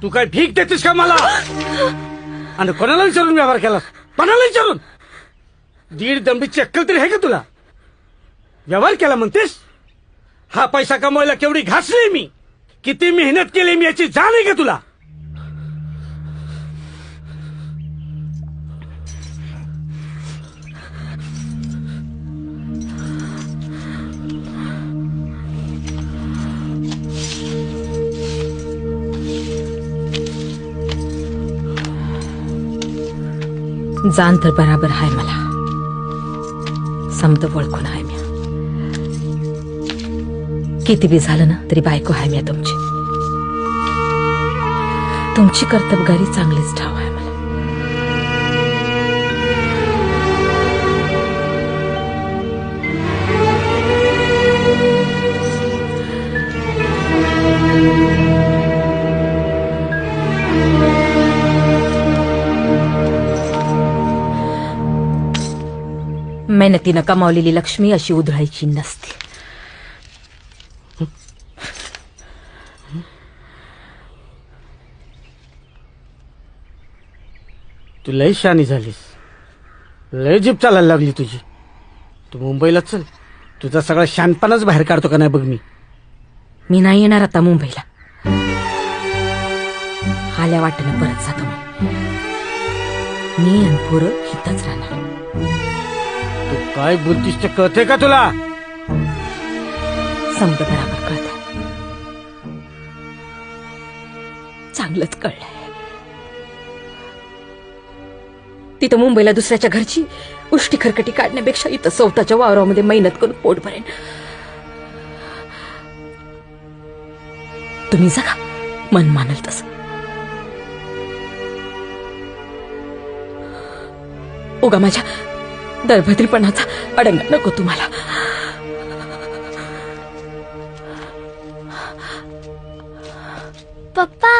तू काय भीक देतेस का मला? आणि कोणाला विचारून व्यवहार केला? कोणाला विचारून? दीड दंडीची अक्कल तरी आहे का तुला? व्यवहार केला म्हणतेस? हा पैसा कमवायला केवढी घासली मी, किती मेहनत केली मी, याची जाण आहे का तुला? जाण तर बराबर हाय मला, समद ओळखून हाय म्या. किती बी झालं ना तरी बायको हाय म्या तुमची. तुमची कर्तबगारी चांगलीच ठाव आहे मला. मेहनतीनं कमावलेली लक्ष्मी अशी उधळायची नसते. तू लय शहाणी झालीस, लय जीप चालायला लागली तुझी. तू मुंबईला चल, तुझा सगळा शहाणपणाच बाहेर काढतो का नाही बघ मी. मी नाही येणार आता मुंबईला. आल्या वाटेनं परत जातो मी आणि पोरं इथंच राहणार. तू काय बोलतीस ते कळते का तुला? समद बराबर कळत, चांगलंच कळलंय. तिथं मुंबईला दुसऱ्याच्या घरची उष्टी खरकटी काढण्यापेक्षा इथं स्वतःच्या वावरामध्ये मेहनत करून पोट भरेन. तुम्ही जगा मन मानल तसं. उगा माझ्या दळभद्रीपणाचा अडंगा नको तुम्हाला. पप्पा,